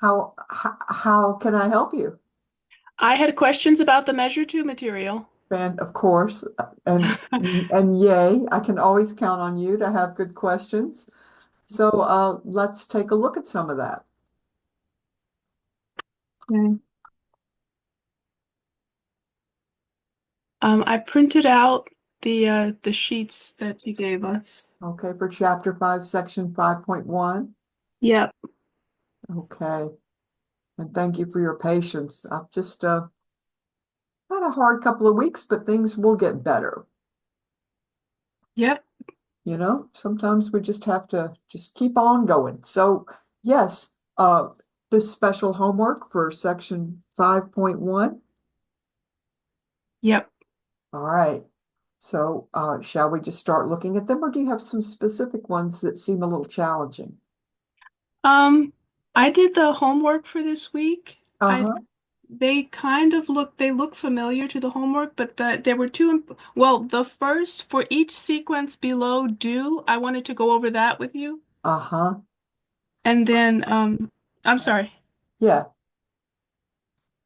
How can I help you? I had questions about the measure two material. And of course, and yay, I can always count on you to have good questions. So let's take a look at some of that. Okay. I printed out the sheets that you gave us. Okay, for chapter 5, section 5.1. Yep, Okay, and thank you for your patience. I've just had a hard couple of weeks, but things will get better. yep, Sometimes we just have to just keep on going. So, yes, this special homework for section 5.1. yep. All right. So, shall we just start looking at them, or do you have some specific ones that seem a little challenging? Um, I did the homework for this week. I Uh-huh. They kind of look familiar to the homework, but there were two. Well, the first for each sequence below do, I wanted to go over that with you. Uh-huh. And then I'm sorry. Yeah.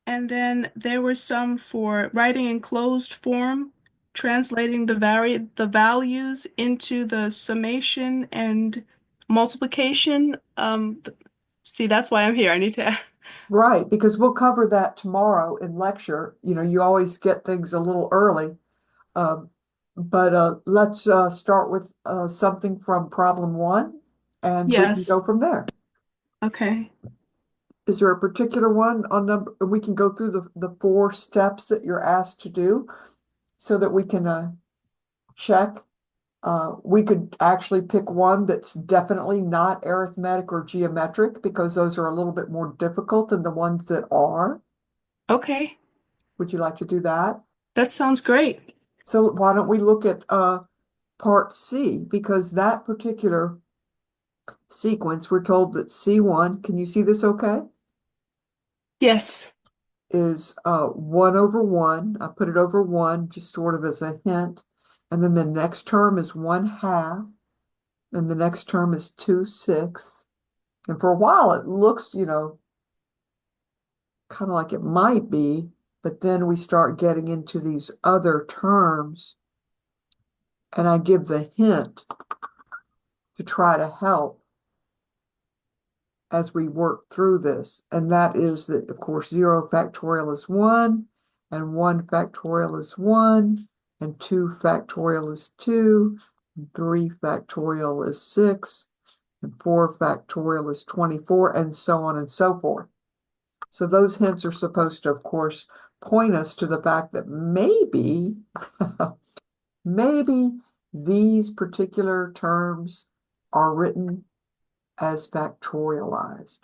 And then there were some for writing in closed form, translating the values into the summation and multiplication. See, that's why I'm here. I need to. Right, because we'll cover that tomorrow in lecture. You always get things a little early. Um, but let's start with something from problem one, and we can Yes. go from there. Okay. Is there a particular one on number? We can go through the four steps that you're asked to do so that we can check. We could actually pick one that's definitely not arithmetic or geometric because those are a little bit more difficult than the ones that are. Okay. Would you like to do that? That sounds great. So why don't we look at part C, because that particular sequence, we're told that C1, can you see this okay? Yes. Is 1 over 1. I put it over 1 just sort of as a hint. And then the next term is 1/2. And the next term is 2/6. And for a while, it looks, kind of like it might be. But then we start getting into these other terms. And I give the hint to try to help as we work through this. And that is that, of course, 0 factorial is 1, and 1 factorial is 1, and 2 factorial is 2, and 3 factorial is 6, and 4 factorial is 24, and so on and so forth. So those hints are supposed to, of course, point us to the fact that maybe, maybe these particular terms are written as factorialized.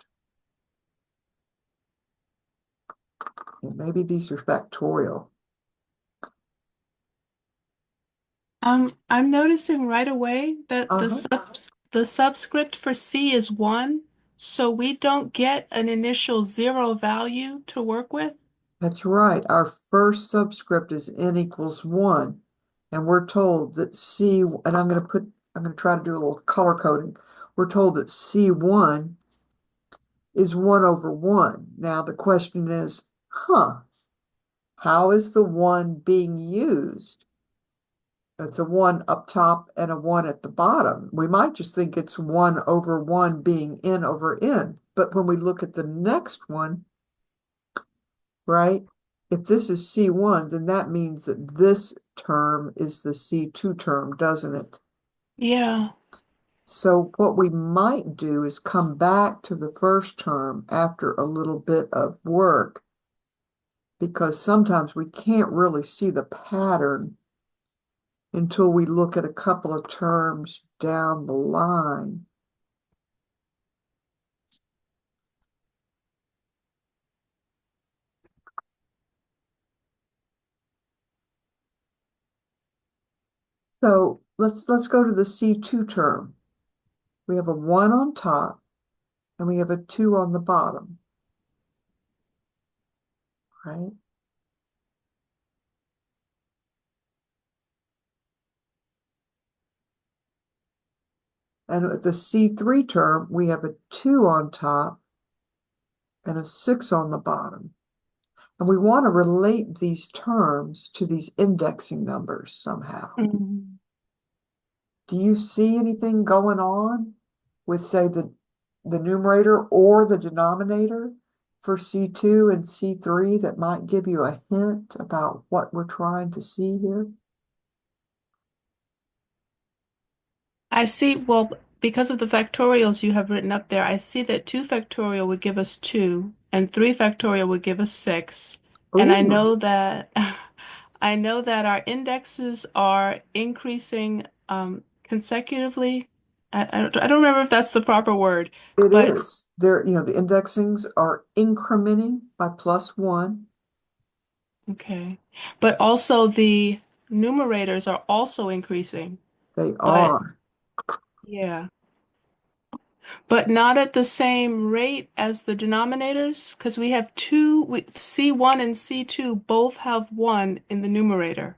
Maybe these are factorial. I'm noticing right away that Uh-huh. the subscript for C is 1, so we don't get an initial zero value to work with. That's right. Our first subscript is n equals 1. And we're told that and I'm going to try to do a little color coding. We're told that C1 is 1 over 1. Now the question is, how is the 1 being used? It's a 1 up top and a 1 at the bottom. We might just think it's 1 over 1 being n over n. But when we look at the next one, right? If this is C1, then that means that this term is the C2 term, doesn't it? Yeah. So what we might do is come back to the first term after a little bit of work, because sometimes we can't really see the pattern until we look at a couple of terms down the line. So let's go to the C2 term. We have a 1 on top and we have a 2 on the bottom, right? And at the C3 term, we have a 2 on top and a 6 on the bottom. And we want to relate these terms to these indexing numbers somehow. Mm. Do you see anything going on with, say, the numerator or the denominator for C2 and C3 that might give you a hint about what we're trying to see here? I see, well, because of the factorials you have written up there, I see that 2 factorial would give us 2, and 3 factorial would give us 6. And I Oh, know that I know that our indexes are increasing consecutively. I don't remember if that's the proper word, it but is. The indexings are incrementing by +1. okay. But also the numerators are also increasing. They But are. yeah. But not at the same rate as the denominators, because we have C1 and C2 both have 1 in the numerator.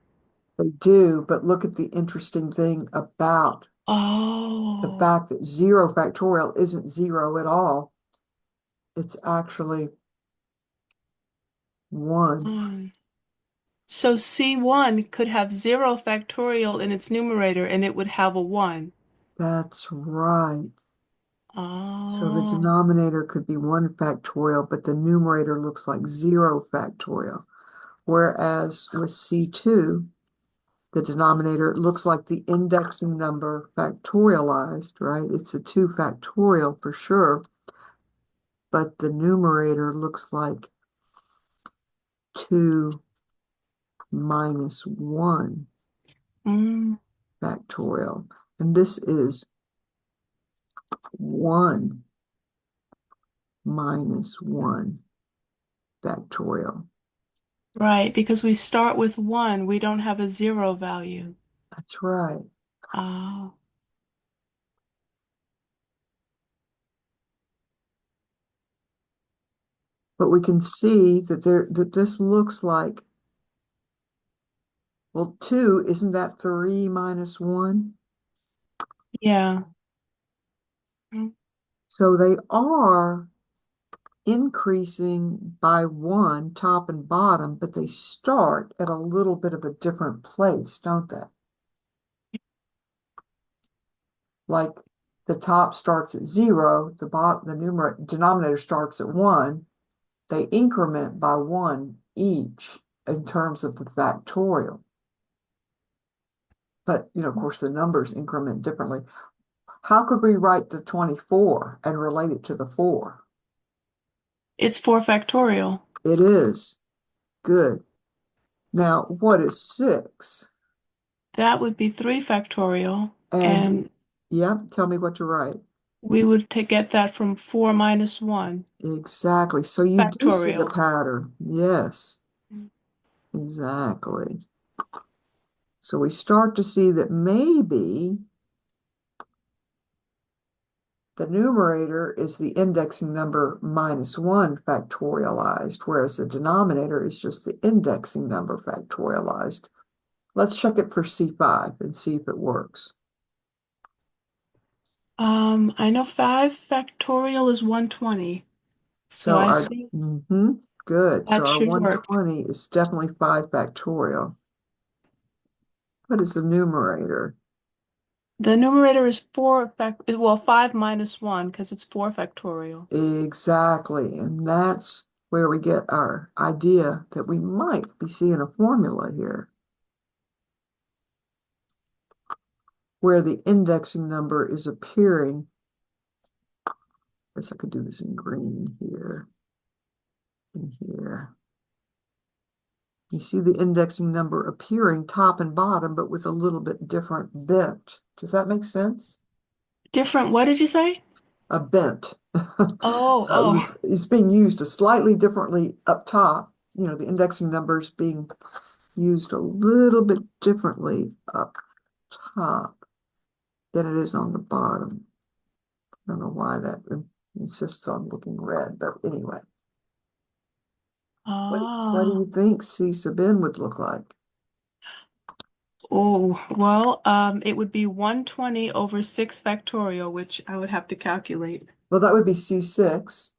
They do, but look at the interesting thing about the Oh, fact that 0 factorial isn't 0 at all. It's actually 1. 1. So C1 could have 0 factorial in its numerator and it would have a 1. That's right. So the Oh, denominator could be 1 factorial, but the numerator looks like 0 factorial. Whereas with C2, the denominator looks like the indexing number factorialized, right? It's a 2 factorial for sure, but the numerator looks like 2 minus 1 mm, factorial. And this is 1 minus 1 factorial. right, because we start with 1, we don't have a 0 value. That's right. Oh, But we can see that this looks like, well, 2, isn't that 3 minus 1? yeah. Mm. So they are increasing by 1 top and bottom, but they start at a little bit of a different place, don't they? Like the top starts at 0, the numerator denominator starts at 1. They increment by 1 each in terms of the factorial. But, of course, the numbers increment differently. How could we write the 24 and relate it to the 4? It's 4 factorial. It is. Good. Now, what is 6? That would be 3 factorial, And, and yeah, tell me what to write. we would get that from 4 minus 1 Exactly. So you do see the factorial. pattern. Yes, exactly. So we start to see that maybe the numerator is the indexing number minus 1 factorialized, whereas the denominator is just the indexing number factorialized. Let's check it for C5 and see if it works. I know 5 factorial is 120, so So I our, think good. So that our should work. 120 is definitely 5 factorial. What is the numerator? The numerator is 5 minus 1 because it's 4 factorial. Exactly. And that's where we get our idea that we might be seeing a formula here, where the indexing number is appearing. I guess I could do this in green here, in here. You see the indexing number appearing top and bottom, but with a little bit different bent. Does that make sense? Different, what did you say? A bent. Oh, oh. It's being used slightly differently up top. The indexing numbers being used a little bit differently up top than it is on the bottom. I don't know why that insists on looking red, but anyway. What do Oh. you think C sub n would look like? Oh, well, it would be 120 over 6 factorial, which I would have to calculate. Well, that would be C6,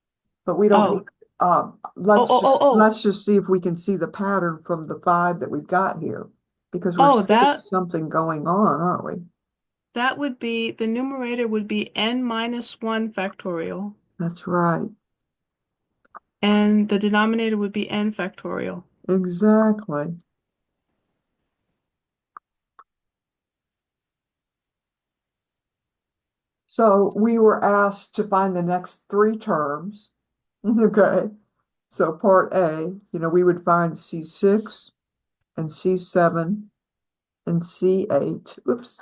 but we don't need Oh. Oh, oh, oh, oh, let's just see if we can see the pattern from the five that we've got here, because we're oh, seeing that something going on, aren't we? that would be the numerator would be n minus 1 factorial, That's right. and the denominator would be n factorial. Exactly. So we were asked to find the next three terms. Okay. So part A, we would find C6 and C7 and C8. Oops.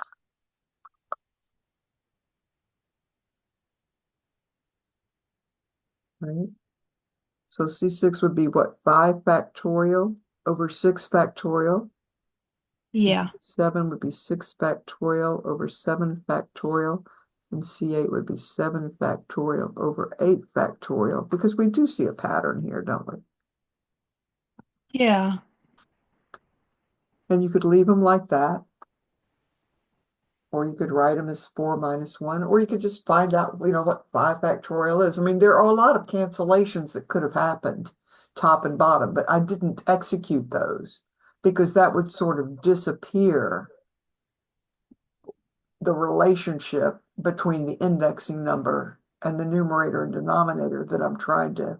Right. So C6 would be what? 5 factorial over 6 factorial. And Yeah, C7 would be 6 factorial over 7 factorial. And C8 would be 7 factorial over 8 factorial, because we do see a pattern here, don't we? yeah. And you could leave them like that, or you could write them as 4 minus 1, or you could just find out, what 5 factorial is. I mean, there are a lot of cancellations that could have happened, top and bottom, but I didn't execute those because that would sort of disappear the relationship between the indexing number and the numerator and denominator that I'm trying to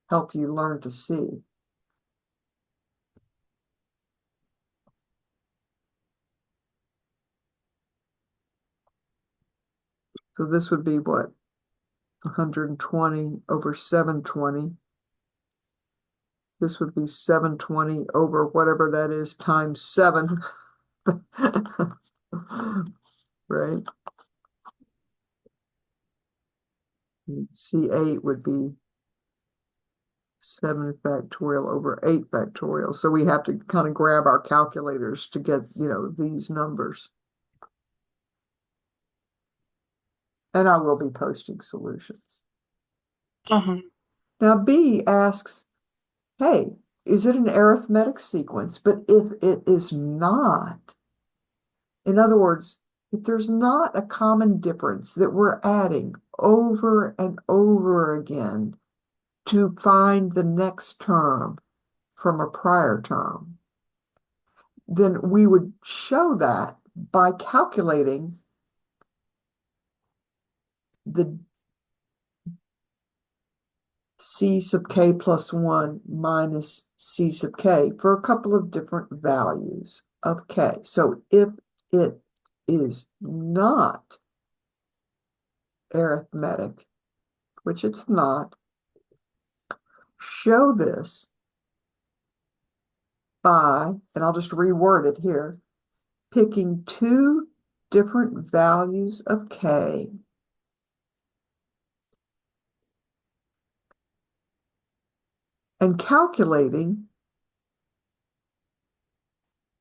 help you learn to see. So this would be what? 120 over 720. This would be 720 over whatever that is times 7. Right? C8 would be 7 factorial over 8 factorial. So we have to kind of grab our calculators to get, these numbers. And I will be posting solutions. Uh-huh. Now B asks, hey, is it an arithmetic sequence? But if it is not, in other words, if there's not a common difference that we're adding over and over again to find the next term from a prior term, then we would show that by calculating the C sub k plus 1 minus C sub k for a couple of different values of k. So if it is not arithmetic, which it's not, show this by, and I'll just reword it here, picking two different values of k and calculating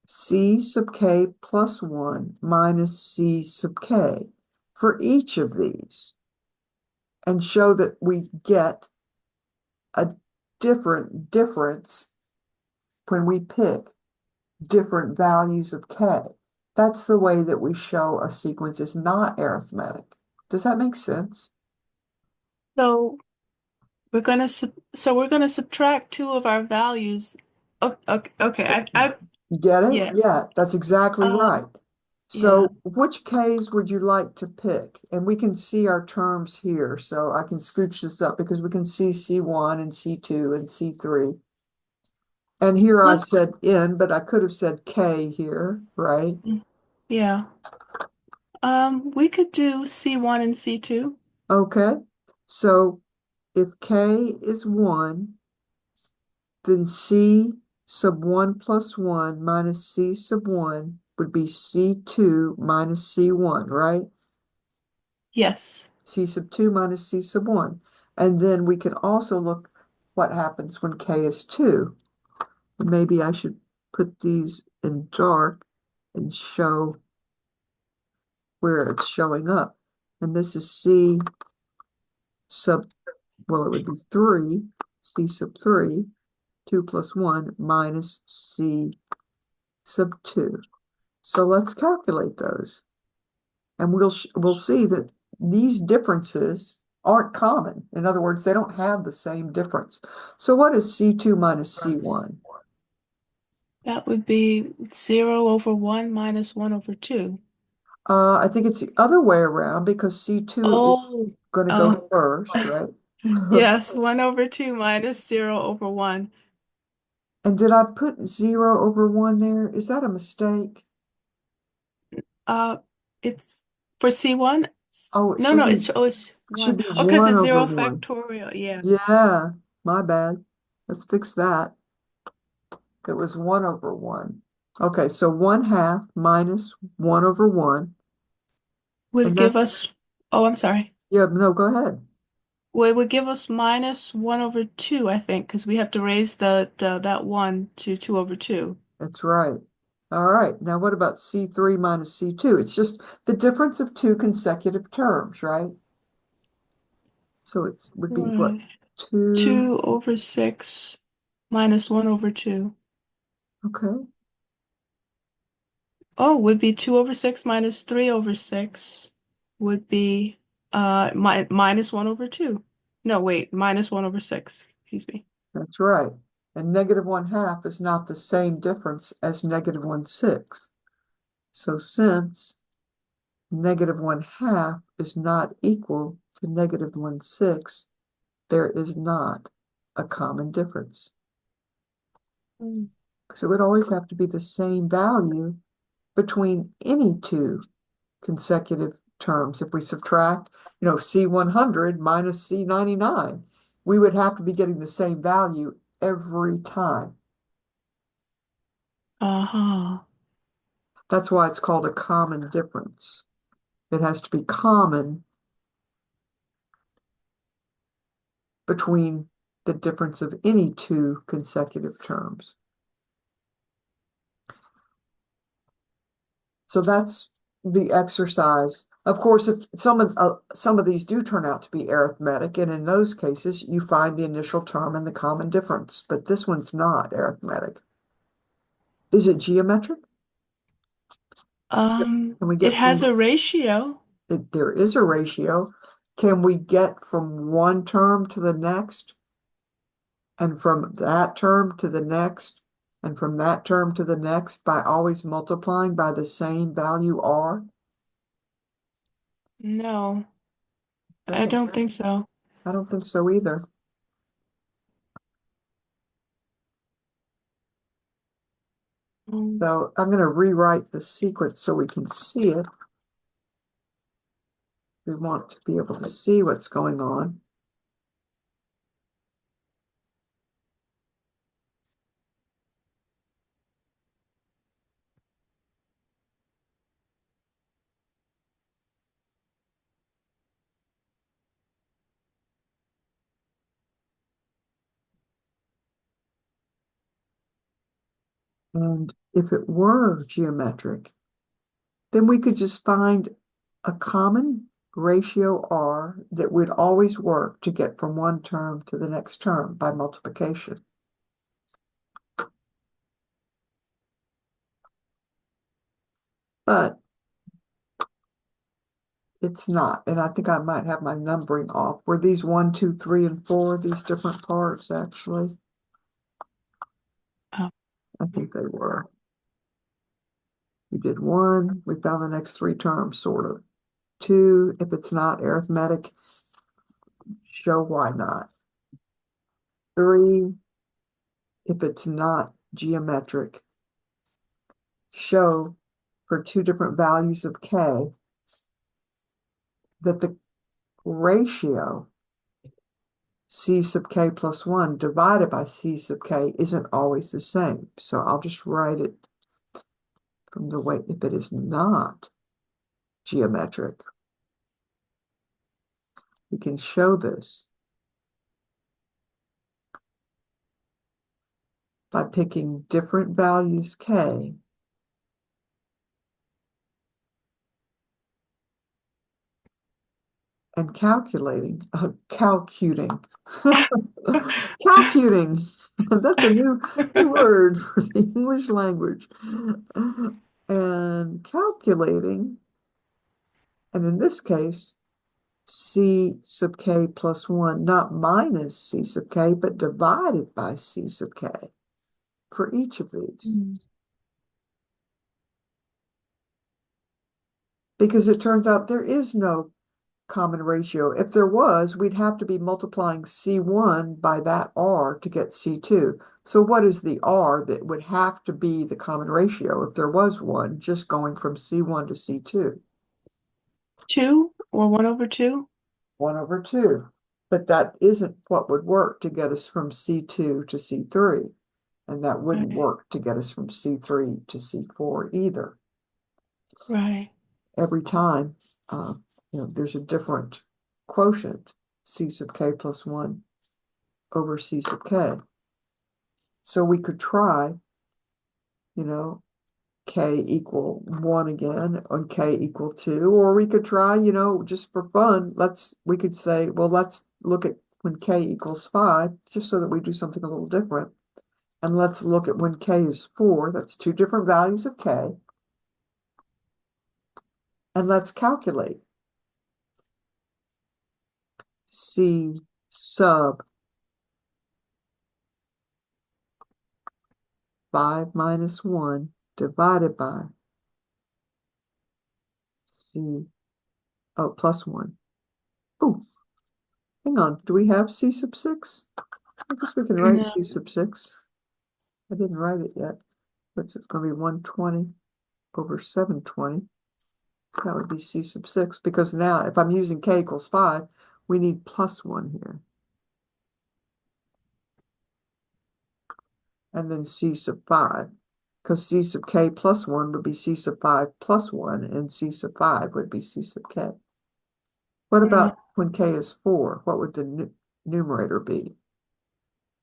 C sub k plus 1 minus C sub k for each of these, and show that we get a different difference when we pick different values of k. That's the way that we show a sequence is not arithmetic. Does that make sense? So we're gonna subtract two of our values. Okay, okay. I You get it? yeah. Yeah, that's exactly right. Yeah. So which k's would you like to pick? And we can see our terms here. So I can scooch this up because we can see C1 and C2 and C3. And here I Look. said N, but I could have said K here, right? Yeah. We could do C1 and C2. Okay. So if K is 1, then C sub 1 plus 1 minus C sub 1 would be C2 minus C1, right? Yes. C sub 2 minus C sub 1. And then we can also look what happens when K is 2. Maybe I should put these in dark and show where it's showing up. And this is C sub, well, it would be 3, C sub 3, 2 plus 1 minus C sub 2. So let's calculate those. And we'll see that these differences aren't common. In other words, they don't have the same difference. So what is C2 minus C1? That would be 0 over 1 minus 1 over 2. I think it's the other way around because C2 is Oh, going to go oh, first, right? yes, 1 over 2 minus 0 over 1. And did I put 0 over 1 there? Is that a mistake? Uh, it's for C1. Oh, it No, should no, be it's should 1. be Oh, because 1 it's over 0 1. factorial. Yeah. Yeah, my bad. Let's fix that. It was 1 over 1. Okay, so 1/2 minus 1 over 1. Would And give that's, us, oh, I'm sorry. yeah, no, go ahead. Well, it would give us minus 1 over 2, I think, because we have to raise that 1 to 2 over 2. That's right. All right, now what about C3 minus C2? It's just the difference of two consecutive terms, right? So it would be what? Right. 2, 2 over 6 minus 1 over 2. okay, Oh, would be 2 over 6 minus 3 over 6 would be minus 1 over 2. No, wait, minus 1 over 6. Excuse me. that's right. And negative 1/2 is not the same difference as negative 1/6. So since negative 1/2 is not equal to negative 1/6, there is not a common difference. Mm. So it would always have to be the same value between any two consecutive terms. If we subtract, C100 minus C99, we would have to be getting the same value every time. Uh-huh. That's why it's called a common difference. It has to be common between the difference of any two consecutive terms. So that's the exercise. Of course, if some of these do turn out to be arithmetic, and in those cases, you find the initial term and the common difference. But this one's not arithmetic. Is it geometric? Can we It get has from a ratio. there is a ratio? Can we get from one term to the next, and from that term to the next, and from that term to the next by always multiplying by the same value r? No, I Okay, don't think so. I don't think so either. Um, So I'm going to rewrite the sequence so we can see it. We want to be able to see what's going on. And if it were geometric, then we could just find a common ratio r that would always work to get from one term to the next term by multiplication. But it's not. And I think I might have my numbering off. Were these 1, 2, 3, and 4, these different parts actually? oh, I think they were. We did 1, we found the next three terms, sort of. 2, if it's not arithmetic, show why not. 3, if it's not geometric, show for two different values of k that the ratio c sub k plus 1 divided by c sub k isn't always the same. So I'll just write it from the way if it is not geometric. We can show this by picking different values k and calculating. Calculating. That's a new word for the English language. And calculating, and in this case, c sub k plus 1, not minus c sub k, but divided by c sub k for each of these. Mm. Because it turns out there is no common ratio. If there was, we'd have to be multiplying C1 by that R to get C2. So what is the R that would have to be the common ratio if there was one, just going from C1 to C2? 2 or 1 over 2? 1 over 2. But that isn't what would work to get us from C2 to C3. And that wouldn't Right. work to get us from C3 to C4 either. Right. Every time, uh, there's a different quotient, C sub k plus 1 over C sub k. So we could try, k equal 1 again and k equal 2, or we could try, just for fun, we could say, well, let's look at when k equals 5, just so that we do something a little different. And let's look at when k is 4. That's two different values of k. And let's calculate C sub 5 minus 1 divided by C, plus 1. Oh, hang on. Do we have C sub 6? I guess we can write No. C sub 6. I didn't write it yet. But it's going to be 120 over 720. That would be C sub 6, because now if I'm using k equals 5, we need plus 1 here. And then C sub 5, because C sub k plus 1 would be C sub 5 plus 1, and C sub 5 would be C sub k. What Mm. about when k is 4? What would the numerator be?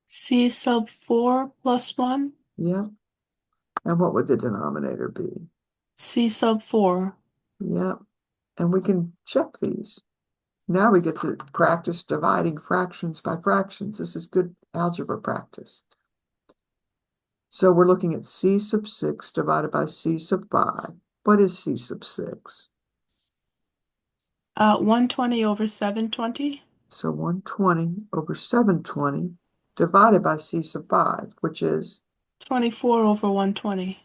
C sub 4 plus 1? Yeah. And what would the denominator be? C sub 4. Yeah. And we can check these. Now we get to practice dividing fractions by fractions. This is good algebra practice. So we're looking at C sub 6 divided by C sub 5. What is C sub 6? 120 over 720? So 120 over 720 divided by C sub 5, which is, 24 over 120.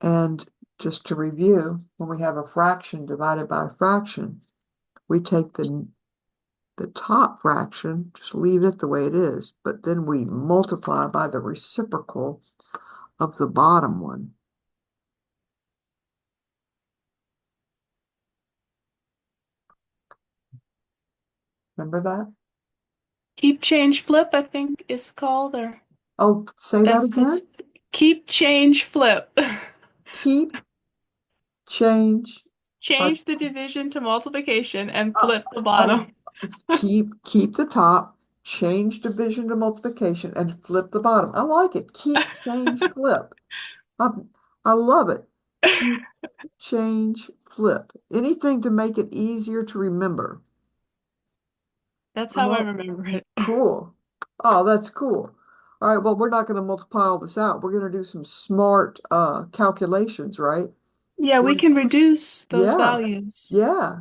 and just to review, when we have a fraction divided by a fraction, we take the top fraction, just leave it the way it is, but then we multiply by the reciprocal of the bottom one. Remember that? Keep, change, flip, I think it's called, or Oh, say that that's again. keep, change, flip. Keep, change, uh, Change the division to multiplication and uh, flip the oh, bottom. keep the top, change division to multiplication, and flip the bottom. I like it. Keep, change, flip. I, I love it. Keep, change, flip. Anything to make it easier to remember. That's how I Oh, remember it. cool. Oh, that's cool. All right, well, we're not going to multiply all this out. We're going to do some smart calculations, right? Yeah, we We're, can reduce those yeah, values. yeah.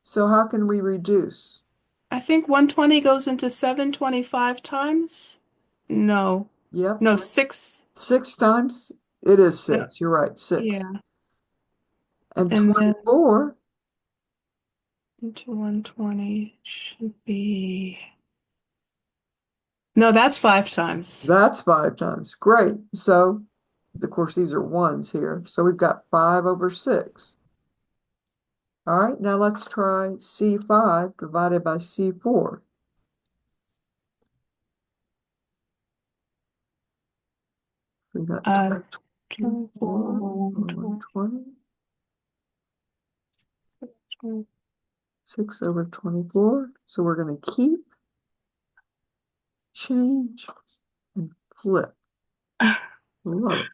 So how can we reduce? I think 120 goes into 725 times. No. Yep. No, 6. 6 times? It is No, 6. You're right, 6. yeah. And And then 24, into 120 should be. No, that's 5 times. that's 5 times. Great. So, of course, these are ones here. So we've got 5 over 6. All right, now let's try C5 divided by C4. We got Uh, 24 24 over over 120. 120, 6 over 24. So we're going to keep, change, and flip. Love it.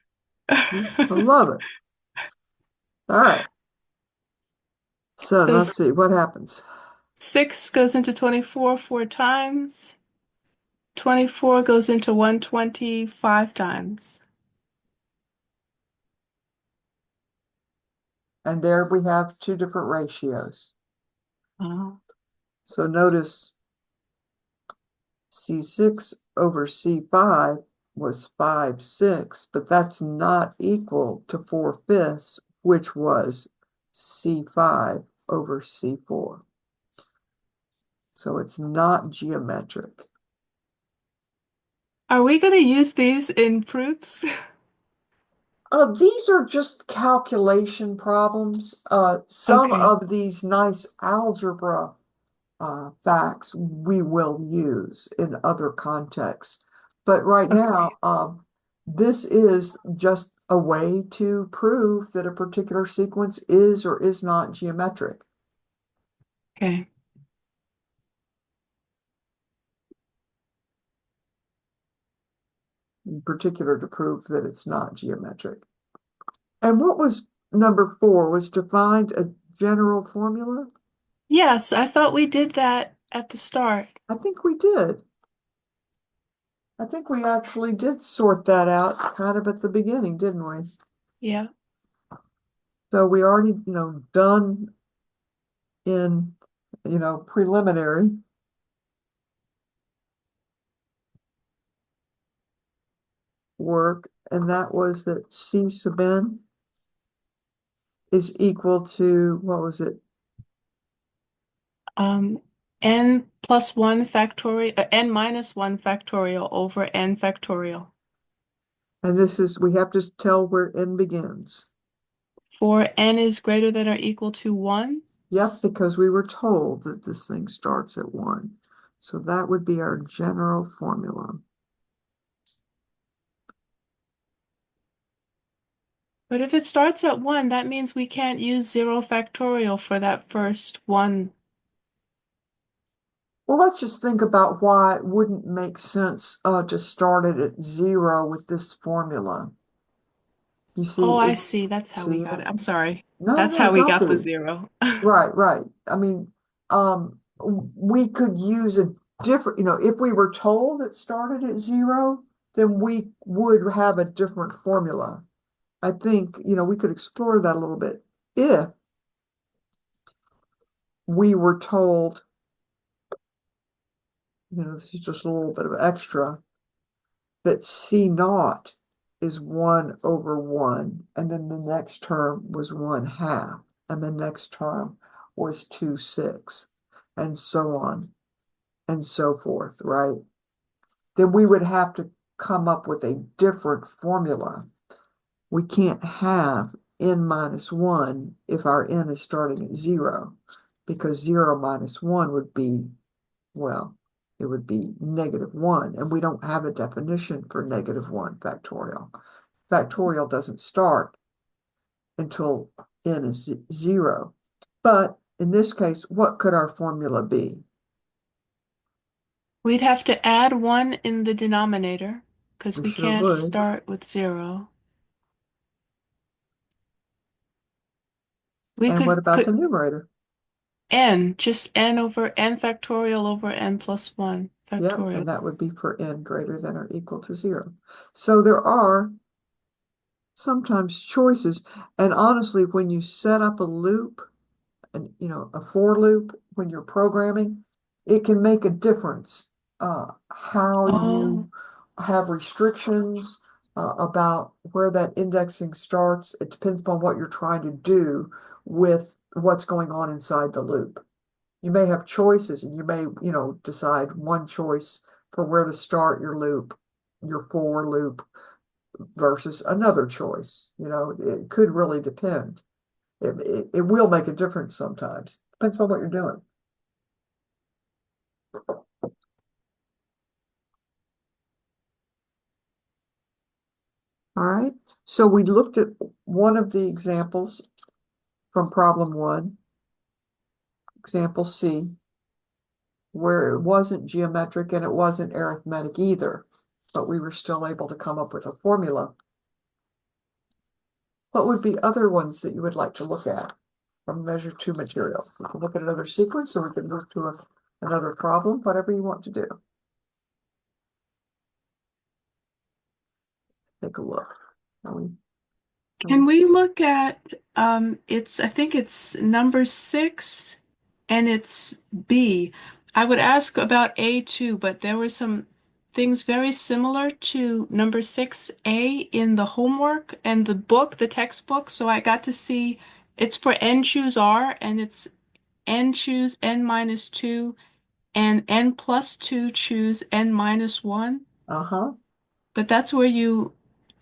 I love it. All right. So So let's see what happens. 6 goes into 24 4 times. 24 goes into 120 5 times. And there we have two different ratios. Uh, So notice C6 over C5 was 5/6, but that's not equal to 4/5, which was C5 over C4. So it's not geometric. are we going to use these in proofs? These are just calculation problems. Some Okay. of these nice algebra facts we will use in other contexts. But right Okay. now, this is just a way to prove that a particular sequence is or is not geometric, Okay. in particular to prove that it's not geometric. And what was number 4 was to find a general formula? Yes, I thought we did that at the start. I think we did. I think we actually did sort that out kind of at the beginning, didn't we? Yeah. So we already, done in, preliminary work, and that was that C sub n is equal to, what was it? Um, n plus 1 factorial, n minus 1 factorial over n factorial. And this is, we have to tell where n begins. For n is greater than or equal to 1. Yep, because we were told that this thing starts at 1. So that would be our general formula. But if it starts at 1, that means we can't use 0 factorial for that first 1. Well, let's just think about why it wouldn't make sense to start it at 0 with this formula. You see, Oh, I it, see. That's how see we got it? it. I'm sorry. No, That's no, how we don't got the be. 0. Right, right. I mean, we could use a different, if we were told it started at 0, then we would have a different formula. I think, we could explore that a little bit. If we were told, this is just a little bit of extra, that C naught is 1 over 1, and then the next term was 1/2, and the next term was 2/6, and so on and so forth, right? Then we would have to come up with a different formula. We can't have n minus 1 if our n is starting at 0, because 0 minus 1 would be, well, it would be -1, and we don't have a definition for -1 factorial. Factorial doesn't start until n is 0. But in this case, what could our formula be? We'd have to add 1 in the denominator because We we sure can't would. start with 0. We And what could about the put numerator? n, just n over n factorial over n plus 1 Yep, factorial. and that would be for n greater than or equal to 0. So there are sometimes choices. And honestly, when you set up a loop, and a for loop, when you're programming, it can make a difference how Oh, you have restrictions about where that indexing starts. It depends upon what you're trying to do with what's going on inside the loop. You may have choices, and you may, decide one choice for where to start your loop, your for loop, versus another choice. It could really depend. It will make a difference sometimes. Depends on what you're doing. All right. So we looked at one of the examples from problem 1, example C, where it wasn't geometric and it wasn't arithmetic either, but we were still able to come up with a formula. What would be other ones that you would like to look at from measure 2 material? We can look at another sequence, or we can move to another problem, whatever you want to do. Take a look. Are we, are we, can we look at I think it's number 6 and it's B. I would ask about A too, but there were some things very similar to number 6A in the homework and the book, the textbook. So I got to see it's for n choose R, and it's n choose n minus 2 and n plus 2 choose n minus 1. Uh-huh. But that's where you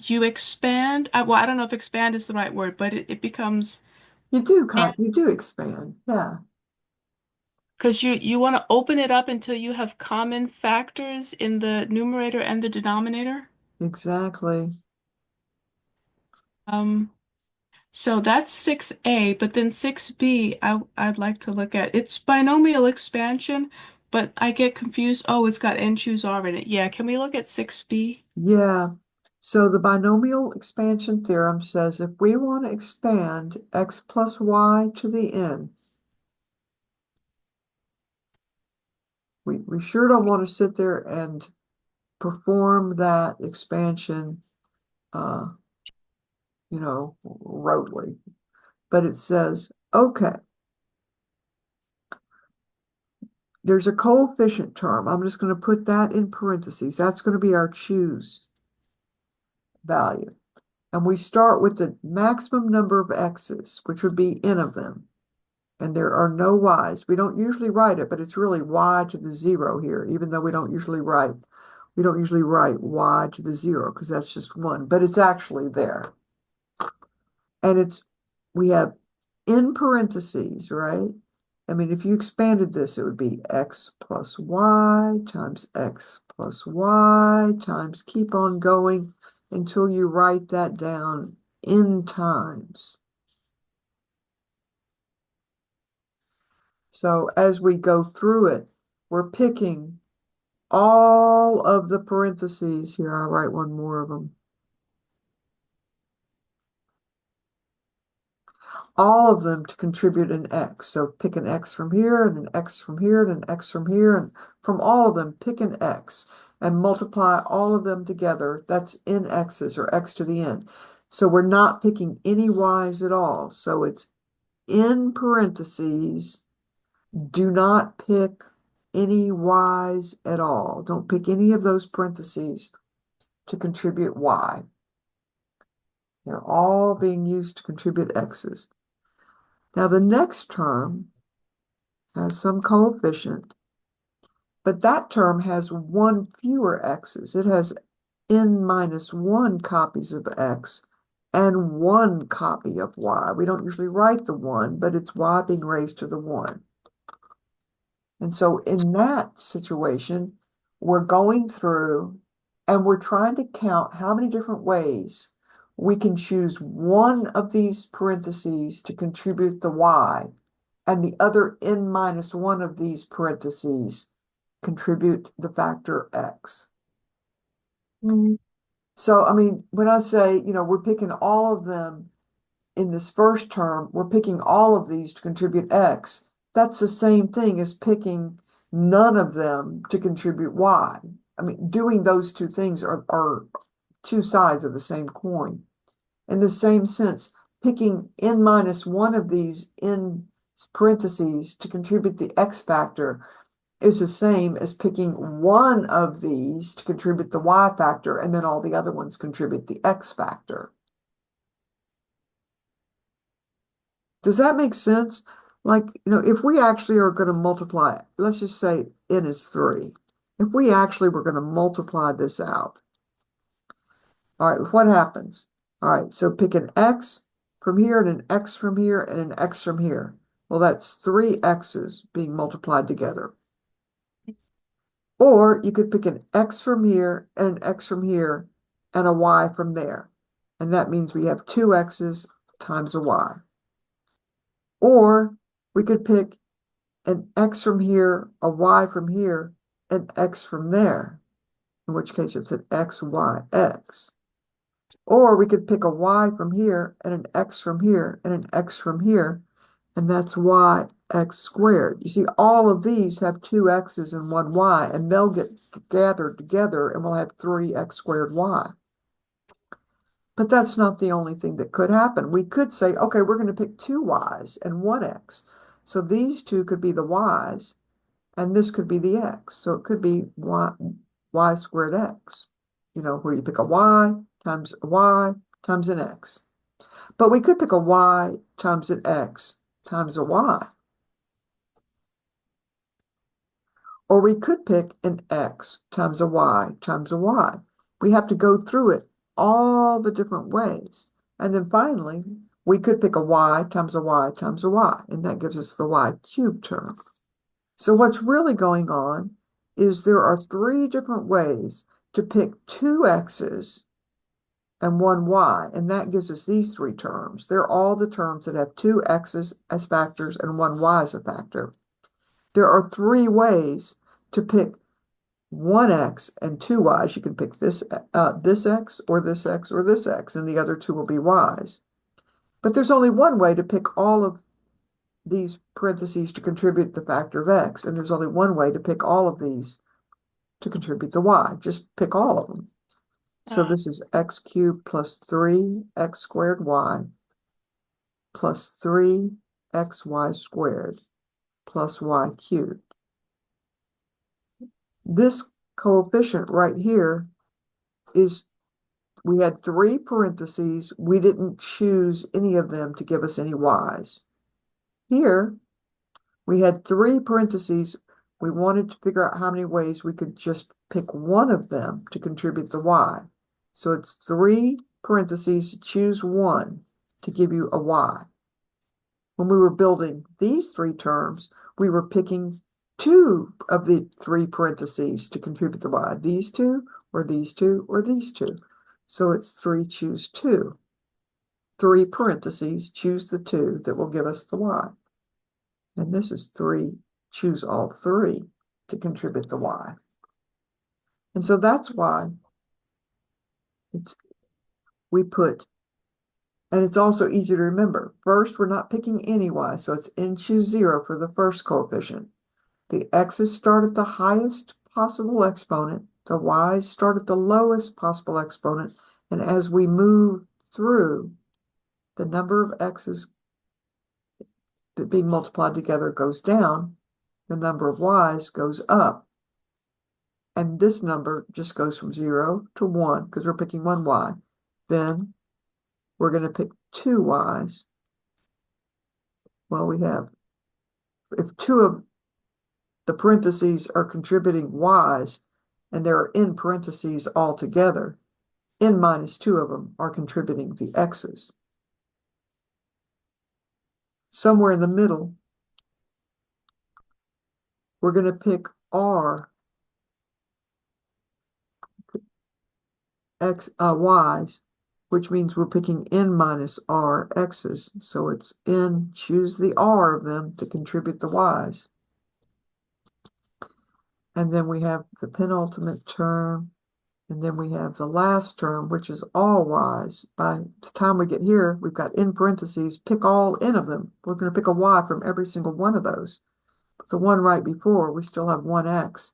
expand. Well, I don't know if expand is the right word, but it becomes You do expand. Yeah, because you want to open it up until you have common factors in the numerator and the denominator. exactly. Um, so that's 6A, but then 6B, I'd like to look at. It's binomial expansion, but I get confused. Oh, it's got n choose R in it. Yeah, can we look at 6B? Yeah. So the binomial expansion theorem says if we want to expand x plus y to the n, we sure don't want to sit there and perform that expansion, uh, rotely. But it says, okay, there's a coefficient term. I'm just going to put that in parentheses. That's going to be our choose value. And we start with the maximum number of x's, which would be n of them. And there are no y's. We don't usually write it, but it's really y to the 0 here, even though we don't usually write y to the 0 because that's just 1, but it's actually there. And we have in parentheses, right? I mean, if you expanded this, it would be x plus y times x plus y times keep on going until you write that down n times. So as we go through it, we're picking all of the parentheses. Here, I'll write one more of them. All of them to contribute an x. So pick an x from here, and an x from here, and an x from here, and from all of them, pick an x and multiply all of them together. That's n x's, or x to the n. So we're not picking any y's at all. So it's in parentheses. Do not pick any y's at all. Don't pick any of those parentheses to contribute y. They're all being used to contribute x's. Now the next term has some coefficient, but that term has one fewer x's. It has n minus 1 copies of x and 1 copy of y. We don't usually write the 1, but it's y being raised to the 1. And so in that situation, we're going through and we're trying to count how many different ways we can choose one of these parentheses to contribute the y, and the other n minus 1 of these parentheses contribute the factor x. So, I mean, when I say, we're picking all of them in this first term, we're picking all of these to contribute x. That's the same thing as picking none of them to contribute y. I mean, doing those two things are two sides of the same coin. In the same sense, picking n minus 1 of these in parentheses to contribute the x factor is the same as picking one of these to contribute the y factor, and then all the other ones contribute the x factor. Does that make sense? Like, if we actually are going to multiply, let's just say n is 3. If we actually were going to multiply this out, all right, what happens? All right, so pick an x from here and an x from here and an x from here. Well, that's 3 x's being multiplied together. Or you could pick an x from here and an x from here and a y from there. And that means we have 2 x's times a y. Or we could pick an x from here, a y from here, and x from there, in which case it's an x, y, x. Or we could pick a y from here, and an x from here, and an x from here, and that's y x squared. You see, all of these have 2 x's and 1 y, and they'll get gathered together, and we'll have 3x squared y. But that's not the only thing that could happen. We could say, okay, we're going to pick 2 y's and 1 x. So these two could be the y's, and this could be the x. So it could be y squared x, where you pick a y times an x. But we could pick a y times an x times a y. Or we could pick an x times a y times a y. We have to go through it all the different ways. And then finally, we could pick a y times a y times a y, and that gives us the y cubed term. So what's really going on is there are three different ways to pick two x's and one y, and that gives us these three terms. They're all the terms that have two x's as factors and one y as a factor. There are three ways to pick one x and two y's. You can pick this x or this x or this x, and the other two will be y's. But there's only one way to pick all of these parentheses to contribute the factor of x, and there's only one way to pick all of these to contribute the y. Just pick all of them. So this is x cubed plus 3x squared y plus 3xy squared plus y cubed. This coefficient right here is, we had three parentheses. We didn't choose any of them to give us any y's. Here, we had three parentheses. We wanted to figure out how many ways we could just pick one of them to contribute the y. So it's three parentheses, choose one to give you a y. When we were building these three terms, we were picking two of the three parentheses to contribute the y. These two, or these two, or these two. So it's 3, choose 2. 3 parentheses, choose the 2 that will give us the y. And this is 3, choose all 3 to contribute the y. And so that's why we put, and it's also easy to remember. First, we're not picking any y, so it's n choose 0 for the first coefficient. The x's start at the highest possible exponent. The y's start at the lowest possible exponent. And as we move through, the number of x's that being multiplied together goes down. The number of y's goes up. And this number just goes from 0 to 1 because we're picking one y. Then we're going to pick two y's. Well, we have, if two of the parentheses are contributing y's, and there are n parentheses altogether, n minus 2 of them are contributing the x's. Somewhere in the middle, we're going to pick r y's, which means we're picking n minus r x's. So it's n, choose the r of them to contribute the y's. And then we have the penultimate term, and then we have the last term, which is all y's. By the time we get here, we've got n parentheses, pick all n of them. We're going to pick a y from every single one of those. The one right before, we still have one x,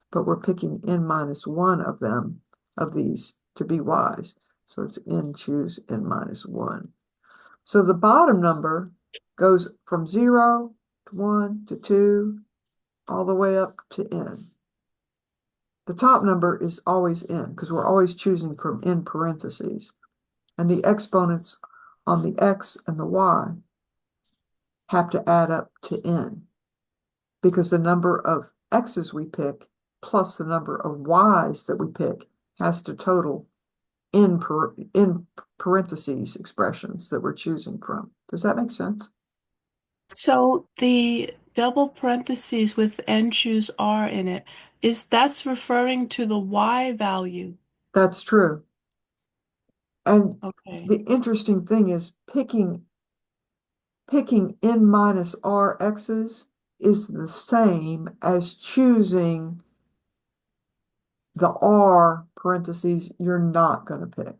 but we're picking n minus 1 of them, of these, to be y's. So it's n choose n minus 1. So the bottom number goes from 0 to 1 to 2, all the way up to n. The top number is always n, because we're always choosing from n parentheses. And the exponents on the x and the y have to add up to n, because the number of x's we pick plus the number of y's that we pick has to total in parentheses expressions that we're choosing from. Does that make sense? So the double parentheses with n choose r in it, that's referring to the y value. That's true. And Okay. the interesting thing is picking n minus r x's is the same as choosing the r parentheses you're not going to pick.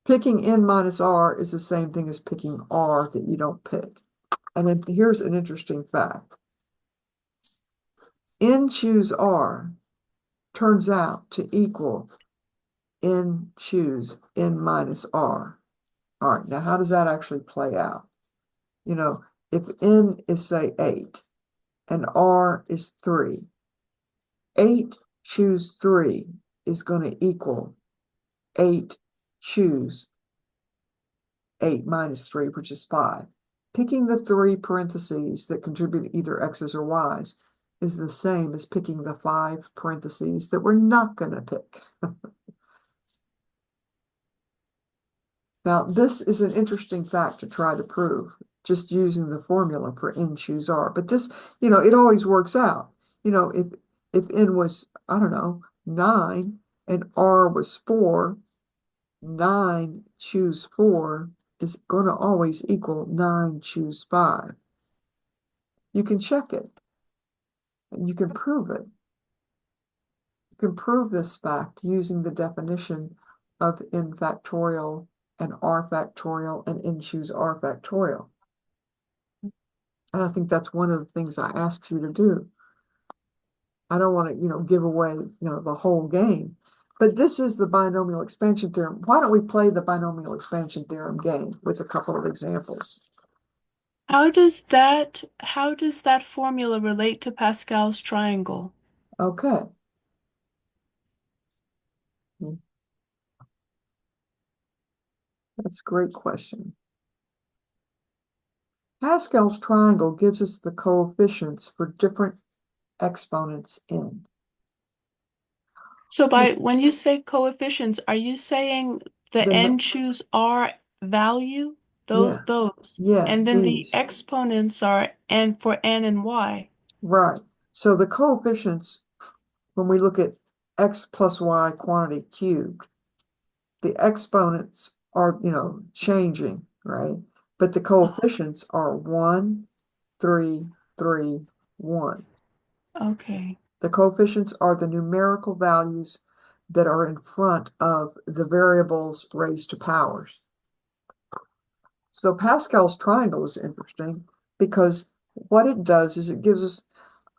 Picking n minus r is the same thing as picking r that you don't pick. And then here's an interesting fact. N choose r turns out to equal n choose n minus r. All right, now how does that actually play out? You know, if n is say 8 and r is 3, 8 choose 3 is going to equal 8 choose 8 minus 3, which is 5. Picking the 3 parentheses that contribute either x's or y's is the same as picking the 5 parentheses that we're not going to pick. Now, this is an interesting fact to try to prove, just using the formula for n choose r. But this, it always works out. If n was, I don't know, 9 and r was 4, 9 choose 4 is going to always equal 9 choose 5. You can check it, and you can prove it. You can prove this fact using the definition of n factorial and r factorial and n choose r factorial. And I think that's one of the things I asked you to do. I don't want to, give away, the whole game. But this is the binomial expansion theorem. Why don't we play the binomial expansion theorem game with a couple of examples? How does that formula relate to Pascal's triangle? Okay. Hmm, that's a great question. Pascal's triangle gives us the coefficients for different exponents in. So when you say coefficients, are you saying the The, n choose r value? Those yeah, those. yeah, And then the these. exponents are n for n and y. Right. So the coefficients, when we look at x plus y quantity cubed, the exponents are, changing, right? But the coefficients are 1, 3, 3, 1. Okay. The coefficients are the numerical values that are in front of the variables raised to powers. So Pascal's triangle is interesting because what it does is it gives us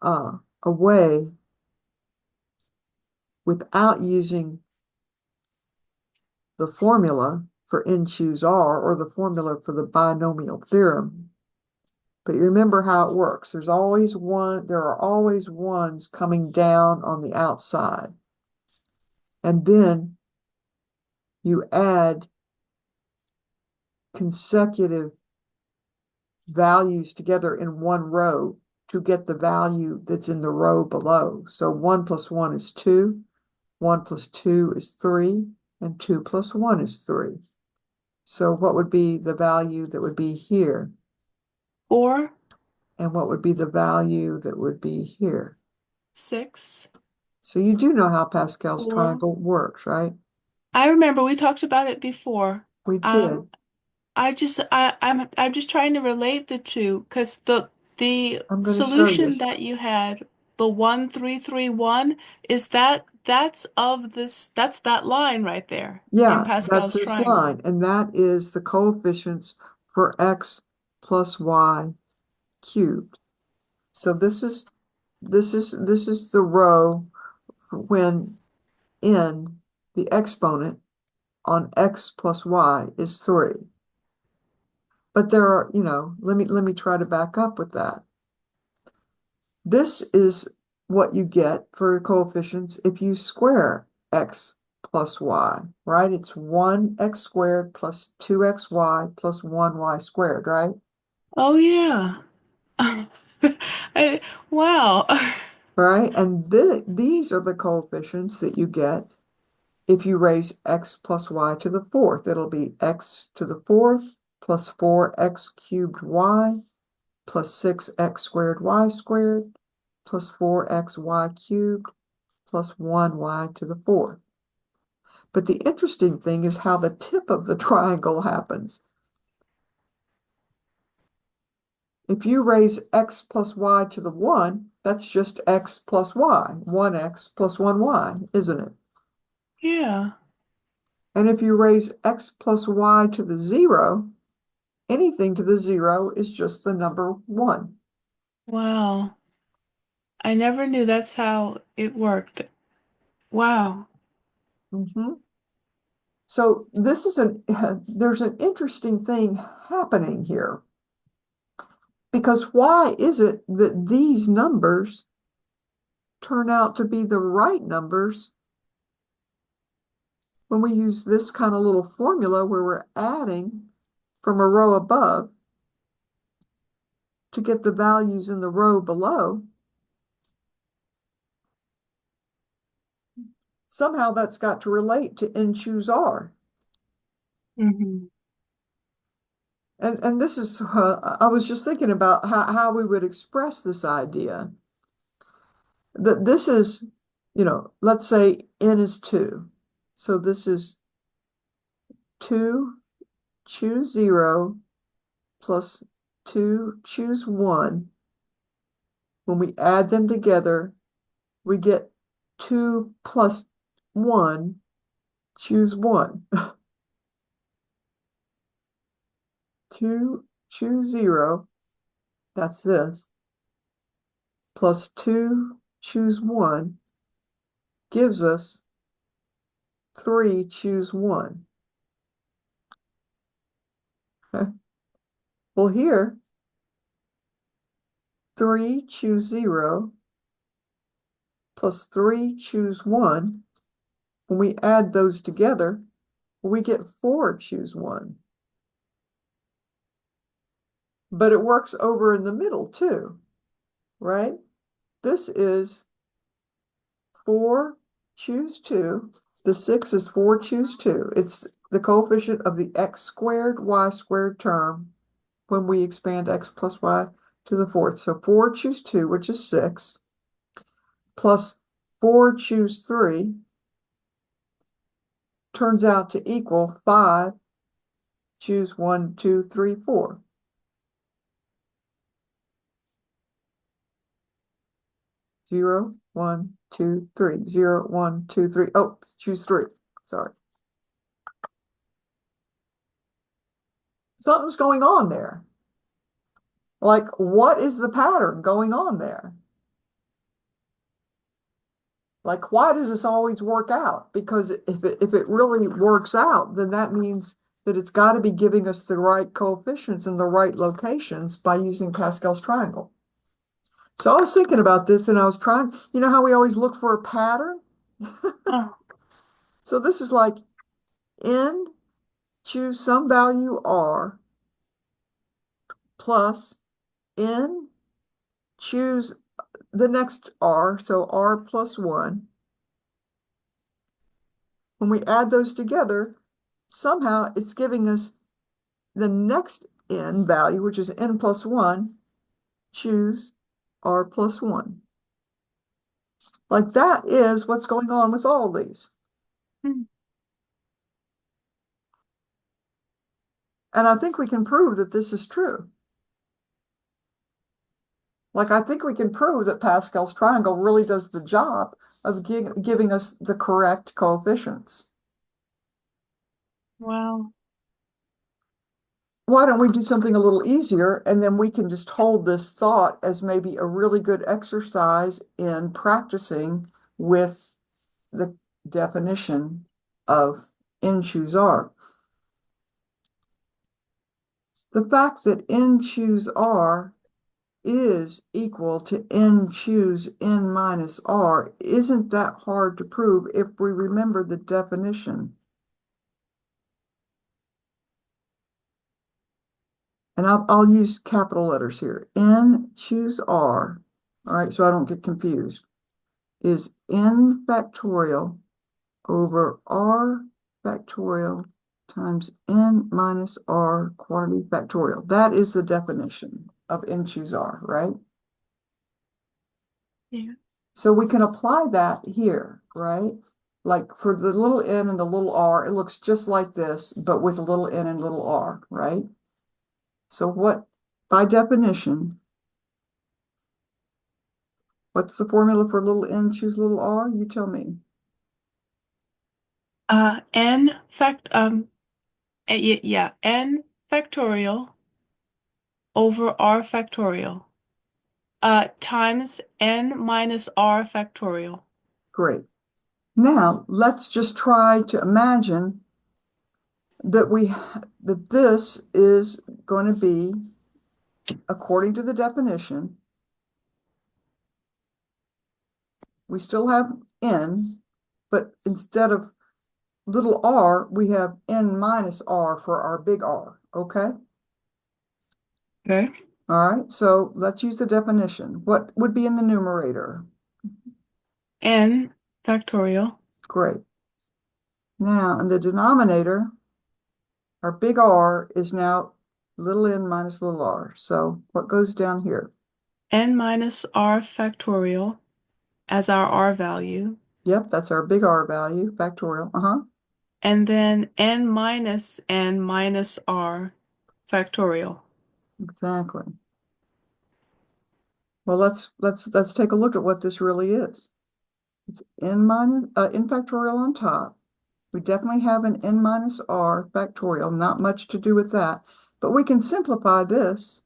a way without using the formula for n choose r or the formula for the binomial theorem. But you remember how it works. There are always ones coming down on the outside. And then you add consecutive values together in one row to get the value that's in the row below. So 1 plus 1 is 2, 1 plus 2 is 3, and 2 plus 1 is 3. So what would be the value that would be here? Four, And what would be the value that would be here? 6, So you do know how Pascal's 4. triangle works, right? I remember we talked about it before. We Um, did. I'm just trying to relate the two because the I'm going to show you. solution that you had, the 1 3 3 1, that's that line right there in Yeah, that's Pascal's this triangle. line, and that is the coefficients for x plus y cubed. So this is the row for when n, the exponent on x plus y is 3. But there are, let me try to back up with that. This is what you get for coefficients if you square x plus y, right? It's 1x squared plus 2xy plus 1y squared, right? Oh yeah. Wow. Right? And these are the coefficients that you get if you raise x plus y to the fourth. It'll be x to the fourth plus 4x cubed y plus 6x squared y squared plus 4xy cubed plus 1y to the fourth. But the interesting thing is how the tip of the triangle happens. If you raise x plus y to the 1, that's just x plus y, 1x plus 1y, isn't it? Yeah. And if you raise x plus y to the 0, anything to the 0 is just the number 1. Wow. I never knew that's how it worked. Wow. Mhm. So this is there's an interesting thing happening here. Because why is it that these numbers turn out to be the right numbers when we use this kind of little formula where we're adding from a row above to get the values in the row below? Somehow that's got to relate to n choose r. Hmm. And this is, I was just thinking about how we would express this idea. That this is, let's say n is 2. So this is 2 choose 0 plus 2 choose 1. When we add them together, we get 2 plus 1 choose 1. 2 choose 0, that's this, plus 2 choose 1 gives us 3 choose 1. Okay. Well, here, 3 choose 0 plus 3 choose 1. When we add those together, we get 4 choose 1. But it works over in the middle too, right? This is 4 choose 2. The 6 is 4 choose 2. It's the coefficient of the x squared y squared term when we expand x plus y to the fourth. So 4 choose 2, which is 6, plus 4 choose 3 turns out to equal 5 choose 1, 2, 3, 4. 0, 1, 2, 3. 0, 1, 2, 3. Oh, choose 3. Sorry. Something's going on there. Like, what is the pattern going on there? Like, why does this always work out? Because if it really works out, then that means that it's got to be giving us the right coefficients in the right locations by using Pascal's triangle. So I was thinking about this and I was trying, how we always look for a pattern? Oh, So this is like n choose some value r plus n choose the next r, so r plus 1. When we add those together, somehow it's giving us the next n value, which is n plus 1, choose r plus 1. Like that is what's going on with all these. hmm. And I think we can prove that this is true. Like I think we can prove that Pascal's triangle really does the job of giving us the correct coefficients. Wow. Why don't we do something a little easier and then we can just hold this thought as maybe a really good exercise in practicing with the definition of n choose r. The fact that n choose r is equal to n choose n minus r isn't that hard to prove if we remember the definition. And I'll use capital letters here. N choose r, all right, so I don't get confused, is n factorial over r factorial times n minus r quantity factorial. That is the definition of n choose r, right? Yeah. So we can apply that here, right? Like for the little n and the little r, it looks just like this, but with a little n and little r, right? So what, by definition, what's the formula for little n choose little r? You tell me. N fact yeah, N factorial over R factorial times N minus R factorial. Great. Now let's just try to imagine that this is going to be according to the definition, we still have n, but instead of little r, we have n minus r for our big R, okay? Okay. All right, so let's use the definition. What would be in the numerator? N factorial. Great. Now, in the denominator, our big R is now little n minus little r. So what goes down here? N minus R factorial as our R value. Yep, that's our big R value, factorial. And then N minus R factorial. Exactly. Well, let's take a look at what this really is. It's n factorial on top. We definitely have an n minus r factorial, not much to do with that, but we can simplify this.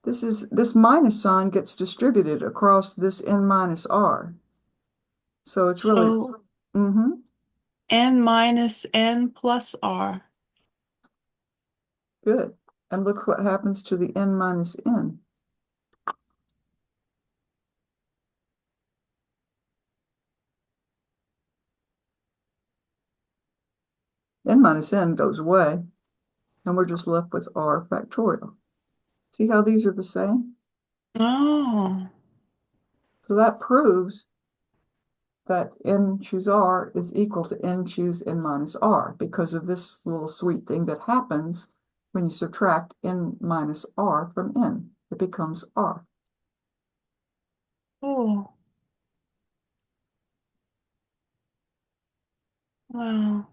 This minus sign gets distributed across this n minus r. So it's really, So mm-hmm, N minus N plus R. good. And look what happens to the n minus n. N minus n goes away, and we're just left with r factorial. See how these are the same? Oh, So that proves that n choose r is equal to n choose n minus r because of this little sweet thing that happens when you subtract n minus r from n. It becomes r. oh, wow.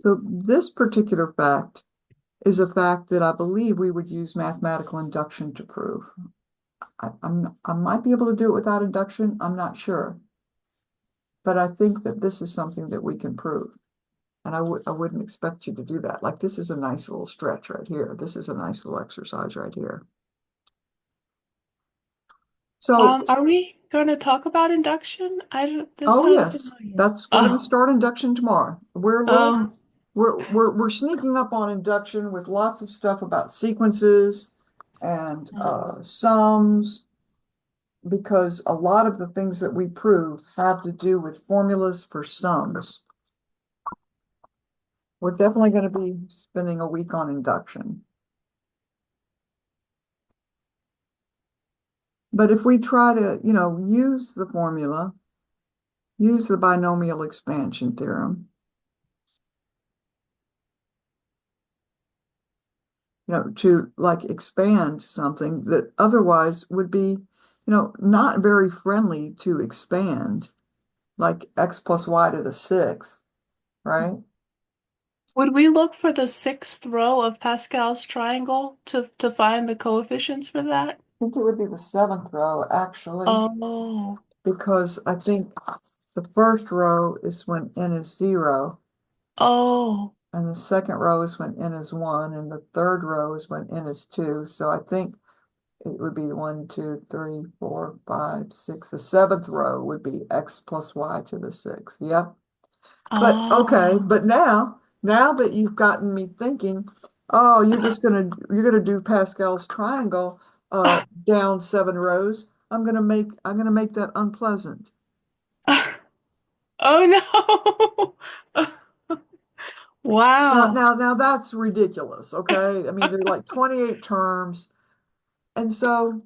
So this particular fact is a fact that I believe we would use mathematical induction to prove. I might be able to do it without induction. I'm not sure. But I think that this is something that we can prove. And I wouldn't expect you to do that. Like this is a nice little stretch right here. This is a nice little exercise right here. So, Are we going to talk about induction? I don't, that oh sounds yes, familiar. that's we're going to Oh, start induction tomorrow. oh, We're sneaking up on induction with lots of stuff about sequences and sums because a lot of the things that we prove have to do with formulas for sums. We're definitely going to be spending a week on induction. But if we try to, use the formula, use the binomial expansion theorem, to like expand something that otherwise would be, not very friendly to expand, like x plus y to the sixth, right? would we look for the sixth row of Pascal's triangle to find the coefficients for that? I think it would be the seventh row, actually, Oh, because I think the first row is when n is 0, oh, and the second row is when n is 1, and the third row is when n is 2. So I think it would be 1, 2, 3, 4, 5, 6. The seventh row would be x plus y to the sixth. Yep. But okay, oh. but now that you've gotten me thinking, oh, you're gonna do Pascal's triangle down 7 rows. I'm gonna make that unpleasant. Oh no. Now, Wow. now, now that's ridiculous, okay? I mean, there are like 28 terms. And so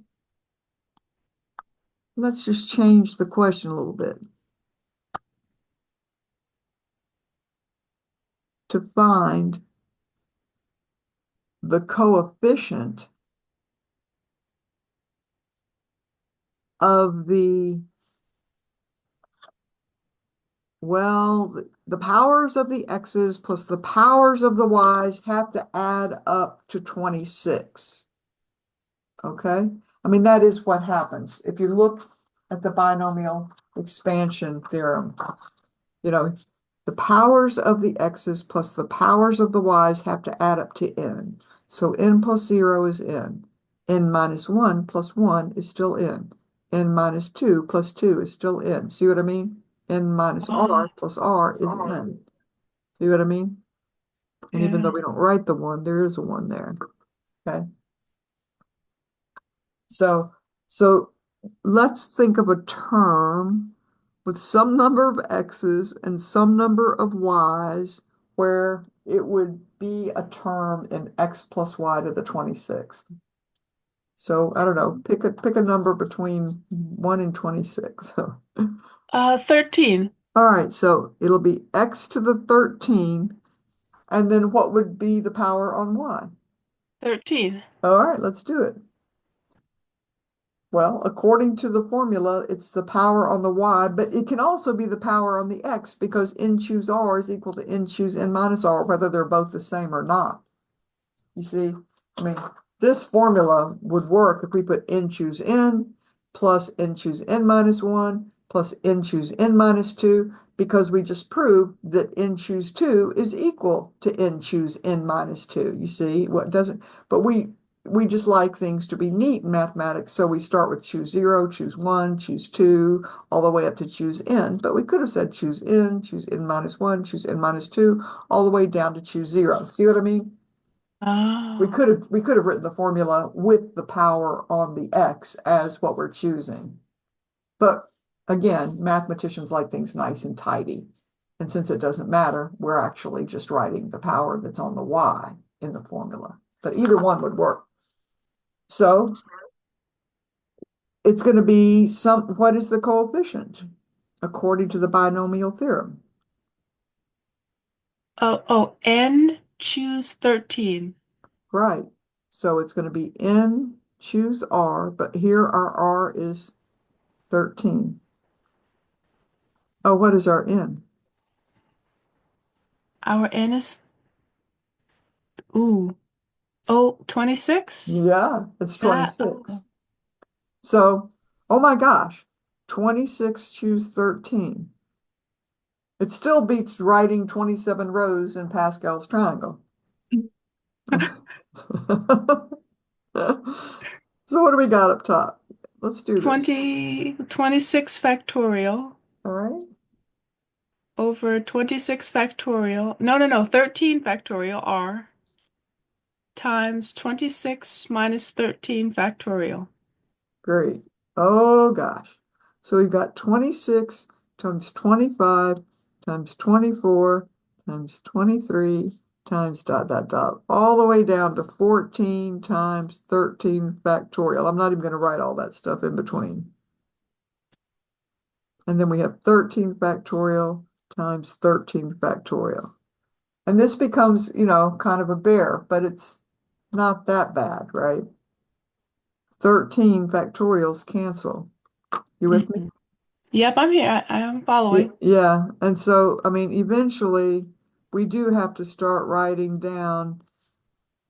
let's just change the question a little bit to find the coefficient of the powers of the x's plus the powers of the y's have to add up to 26. Okay? I mean, that is what happens. If you look at the binomial expansion theorem, you know, the powers of the x's plus the powers of the y's have to add up to n. So n plus 0 is n. N minus 1 plus 1 is still n. N minus 2 plus 2 is still n. See what I mean? N minus Oh, r plus r is n. See what I mean? And even though yeah. we don't write the 1, there is a 1 there. Okay. So, so let's think of a term with some number of x's and some number of y's where it would be a term in x plus y to the 26th. So I don't know, pick a number between 1 and 26. 13. All right, so it'll be x to the 13, and then what would be the power on y? 13. All right, let's do it. Well, according to the formula, it's the power on the y, but it can also be the power on the x because n choose r is equal to n choose n minus r, whether they're both the same or not. You see, I mean, this formula would work if we put n choose n plus n choose n minus 1 plus n choose n minus 2, because we just proved that n choose 2 is equal to n choose n minus 2. You see, what doesn't, but we just like things to be neat in mathematics, so we start with choose 0, choose 1, choose 2, all the way up to choose n. But we could have said choose n minus 1, choose n minus 2, all the way down to choose 0. See what I mean? Oh. We could have written the formula with the power on the x as what we're choosing. But again, mathematicians like things nice and tidy. And since it doesn't matter, we're actually just writing the power that's on the y in the formula. But either one would work. So it's going to be what is the coefficient according to the binomial theorem? N choose 13. Right. So it's going to be n choose r, but here our r is 13. Oh, what is our n? Our N is, ooh, oh, 26? Yeah, it's That, 26. So, oh my gosh, 26 choose 13. It still beats writing 27 rows in Pascal's triangle. So what do we got up top? Let's do this. 26 factorial All right. over 26 factorial. No, 13 factorial R times 26 minus 13 factorial. Great. Oh gosh. So we've got 26 times 25 times 24 times 23 times dot dot dot all the way down to 14 times 13 factorial. I'm not even going to write all that stuff in between. And then we have 13 factorial times 13 factorial. And this becomes, kind of a bear, but it's not that bad, right? 13 factorials cancel. You with me? Mhm. Yep, I'm here. I am following. Yeah, and so, I mean, eventually we do have to start writing down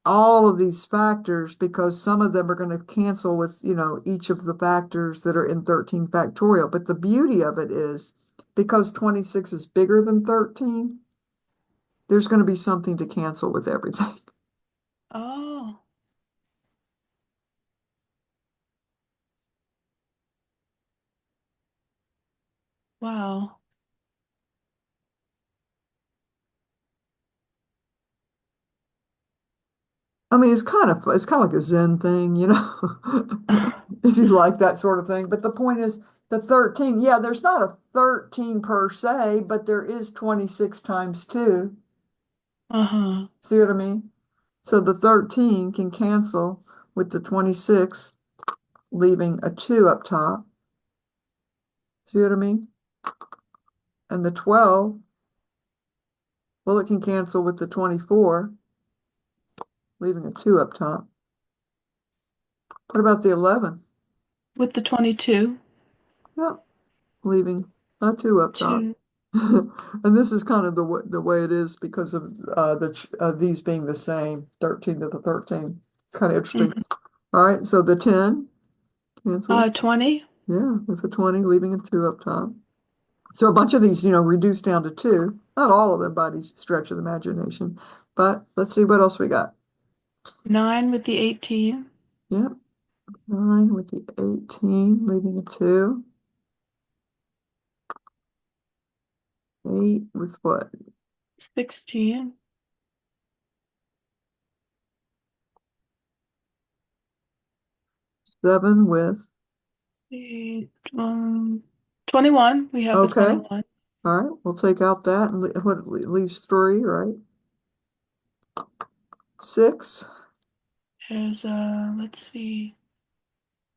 all of these factors because some of them are going to cancel with, each of the factors that are in 13 factorial. But the beauty of it is because 26 is bigger than 13, there's going to be something to cancel with everything. Oh, wow. I mean, it's kind of like a Zen thing, if you like that sort of thing. But the point is the 13, yeah, there's not a 13 per se, but there is 26 times 2. Uh-huh. See what I mean? So the 13 can cancel with the 26, leaving a 2 up top. See what I mean? And the 12, well, it can cancel with the 24, leaving a 2 up top. What about the 11? With the 22, Yep, leaving a 2 up top. 2. And this is kind of the way it is because of these being the same, 13 to the 13. It's kind of interesting. Mhm. All right, so the 10 cancels. 20. Yeah, with the 20, leaving a 2 up top. So a bunch of these, reduced down to 2. Not all of them by any stretch of the imagination. But let's see what else we got. 9 with the 18. Yep, 9 with the 18, leaving a 2. 8 with what? 16. 7 with, Eight, 21. We have a okay, 21. all right, we'll take out that and what leaves 3, right? 6, There's let's see.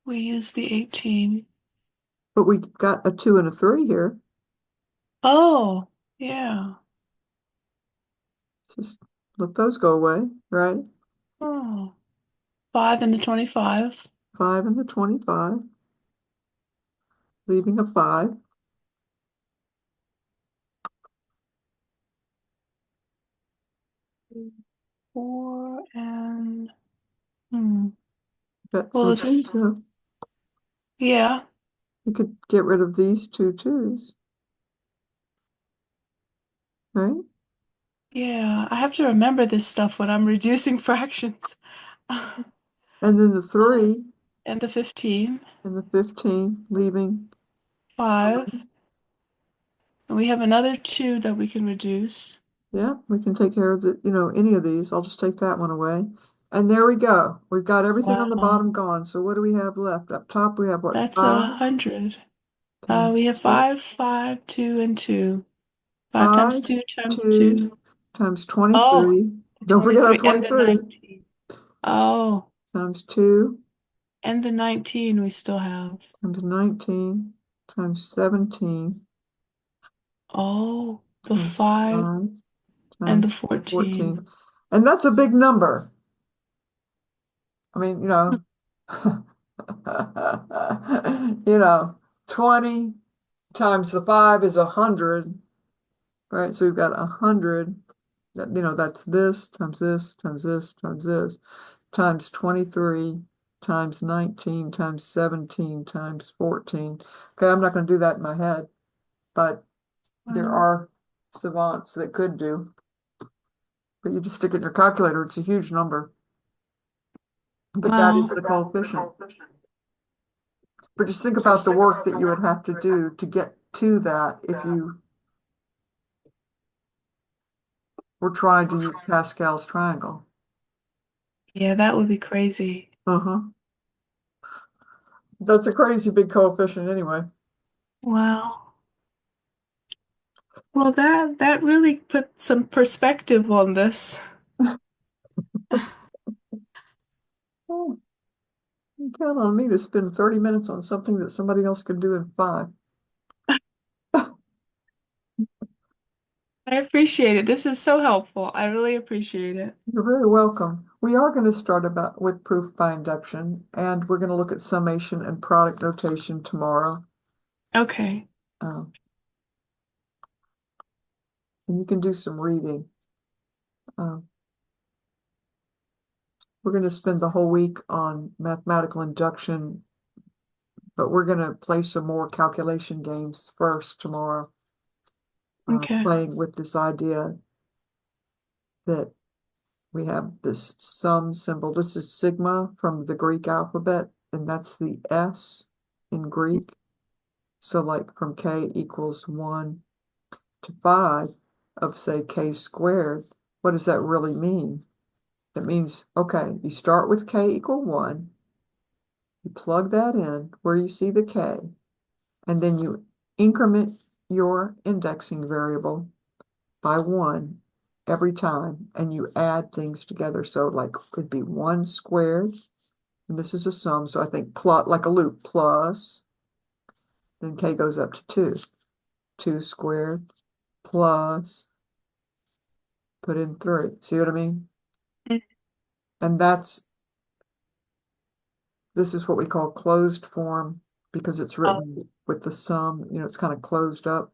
We use the 18. but we got a 2 and a 3 here. Oh, yeah. Just let those go away, right? Oh, 5 and the 25. 5 and the 25, leaving a 5. 4 and hmm. Got Well, some it's 2s, so yeah, we could get rid of these 2 2s, right? yeah. I have to remember this stuff when I'm reducing fractions. And then the 3 And the 15, and the 15, leaving, 5. And we have another 2 that we can reduce. yeah, we can take care of any of these. I'll just take that one away. And there we go. We've got everything on the Wow. bottom gone. So what do we have left? Up top, we have what, That's 5 100. times We have 4, 5, 5, 2, and 2. 5 times 5, 2 times 2 2. times Oh, 23. the Don't forget our 23 and the 23 19. Oh, times 2 and the 19 we still have. times 19 times 17 Oh, the times 5 5 and the times 14. 14. And that's a big number. I mean, you know, 20 times the 5 is 100, right? So we've got 100. That's this times this times this times this times 23 times 19 times 17 times 14. Okay, I'm not going to do that in my head, but there Wow. are savants that could do. But you just stick it in your calculator, it's a huge number. But that is Wow. the coefficient. But just think about the work that you would have to do to get to that if you were trying to use Pascal's triangle. Yeah, that would be crazy. Uh-huh. That's a crazy big coefficient anyway. Wow. Well, that really put some perspective on this. Oh, you count on me to spend 30 minutes on something that somebody else could do in 5. I appreciate it. This is so helpful. I really appreciate it. You're very welcome. We are going to start about with proof by induction, and we're going to look at summation and product notation tomorrow. Okay. Um, and you can do some reading. Um, we're going to spend the whole week on mathematical induction, but we're going to play some more calculation games first tomorrow, Okay. playing with this idea that we have this sum symbol. This is sigma from the Greek alphabet, and that's the S in Greek. So like from k equals 1 to 5 of, say, k squared, what does that really mean? That means, okay, you start with k equal 1, you plug that in where you see the k, and then you increment your indexing variable by 1 every time, and you add things together. So like it'd be 1 squared, and this is a sum, so I think plot like a loop, plus, then k goes up to 2. 2 squared plus, put in 3. See what I mean? Mm. And this is what we call closed form because it's Oh, written with the sum, it's kind of closed up.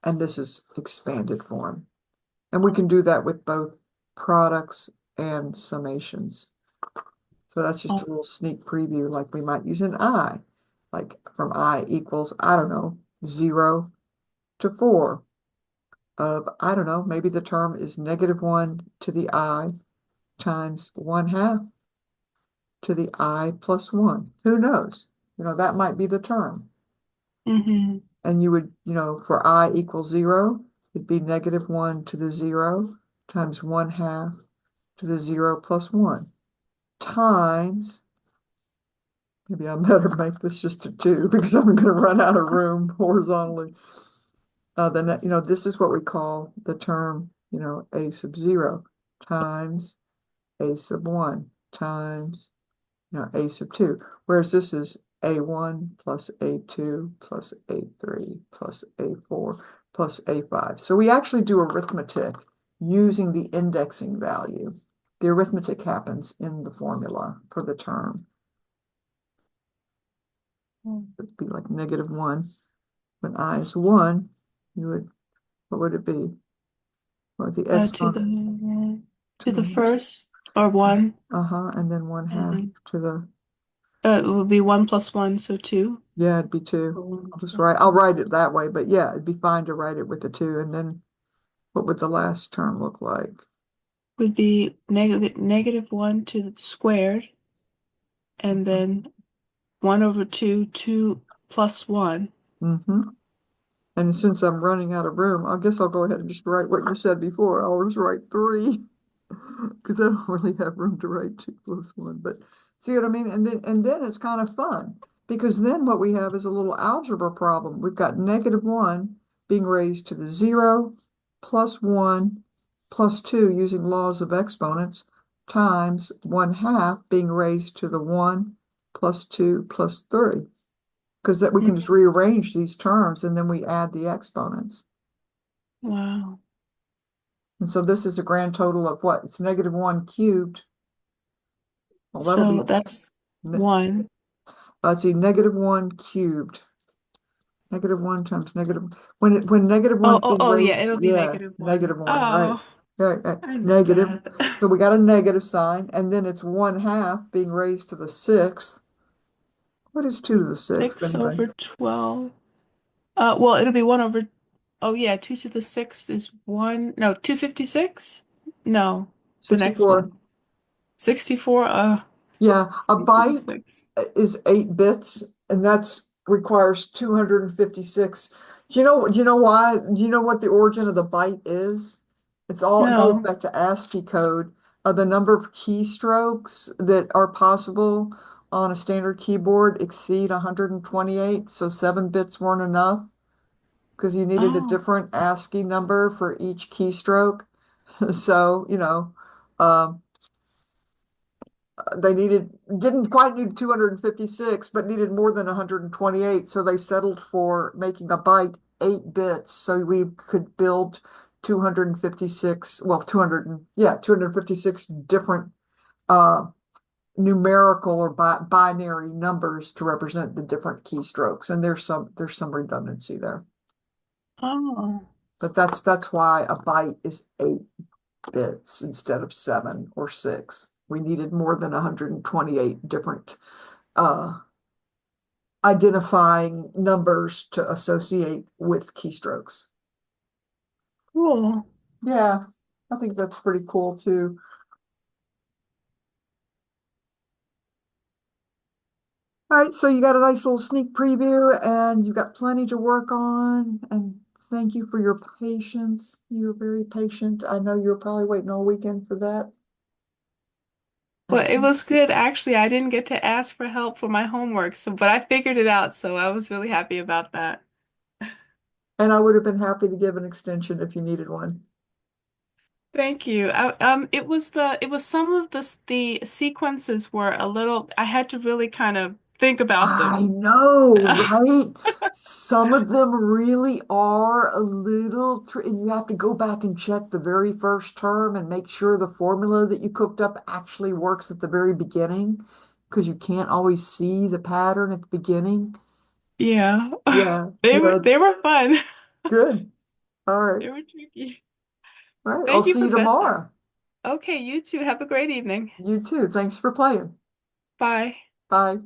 And this is expanded form. And we can do that with both products and summations. So that's just a oh, little sneak preview, like we might use an I, like from I equals, I don't know, 0 to 4 of, I don't know, maybe the term is -1 to the I times 1/2 to the I plus 1. Who knows? That might be the term. mm-hmm. And you would, for I equals 0, it'd be -1 to the 0 times 1/2 to the 0 plus 1 times Maybe I better make this just a 2 because I'm going to run out of room horizontally. Then, this is what we call the term, a sub 0 times a sub 1 times, a sub 2. Whereas this is a1 plus a2 plus a3 plus a4 plus a5. So we actually do arithmetic using the indexing value. The arithmetic happens in the formula for the term. It'd be like -1. When I is 1, what would it be? Well, the To exponent to to the the, first or one, and then 1/2 and to the, it would be 1 plus 1, so 2. yeah, it'd be 2. Or one I'll plus write it that way, but yeah, it'd be fine to write it with the 2. And then what would the last term look like? would be -1 to the squared, and then 1/2, 2 plus 1. Mm-hmm. And since I'm running out of room, I guess I'll go ahead and just write what you said before. I'll just write 3 because I don't really have room to write 2 plus 1. But see what I mean? And then it's kind of fun because then what we have is a little algebra problem. We've got -1 being raised to the 0 plus 1 plus 2 using laws of exponents times 1/2 being raised to the 1 plus 2 plus 3. Because that we can just rearrange these terms and then we add the exponents. Wow. And so this is a grand total of what? It's -1 cubed. Well, that'll So be, that's 1. let's see, -1 cubed. -1 times negative, when Oh, -1's oh, being oh, yeah, raised, it'll be yeah, -1. -1, right? Oh, Right, right. I knew Negative. that. So we got a negative sign, and then it's 1/2 being raised to the 6th. What is 2 to the 6th 6 anyway? over 12. Well, it'll be 1 over, oh yeah, 2 to the 6th is 1, no, 256? No, the next 64. one. 64, Yeah, a 2 to the byte 6th. is 8 bits, and that's requires 256. Do you know why? Do you know what the origin of the byte is? It goes No. back to ASCII code. The number of keystrokes that are possible on a standard keyboard exceed 128, so 7 bits weren't enough because you needed a Oh, different ASCII number for each keystroke. So, um, they didn't quite need 256, but needed more than 128. So they settled for making a byte 8 bits. So we could build 256, well, 256 different uh, numerical or binary numbers to represent the different keystrokes. And there's some redundancy there. oh, But that's why a byte is 8 bits instead of 7 or 6. We needed more than 128 different identifying numbers to associate with keystrokes. cool. Yeah, I think that's pretty cool too. All right, so you got a nice little sneak preview and you've got plenty to work on. And thank you for your patience. You're very patient. I know you're probably waiting all weekend for that. Well, it was good. Actually, I didn't get to ask for help for my homework, but I figured it out, so I was really happy about that. And I would have been happy to give an extension if you needed one. Thank you. It was some of the sequences were a little, I had to really kind of think about I them. know, right? Some of them really are a little, and you have to go back and check the very first term and make sure the formula that you cooked up actually works at the very beginning, because you can't always see the pattern at the beginning. Yeah. Yeah, They were fun. good. All right. They were tricky. All right. I'll Thank you, see you Professor. tomorrow. Okay, you too. Have a great evening. You too. Thanks for playing. Bye. Bye.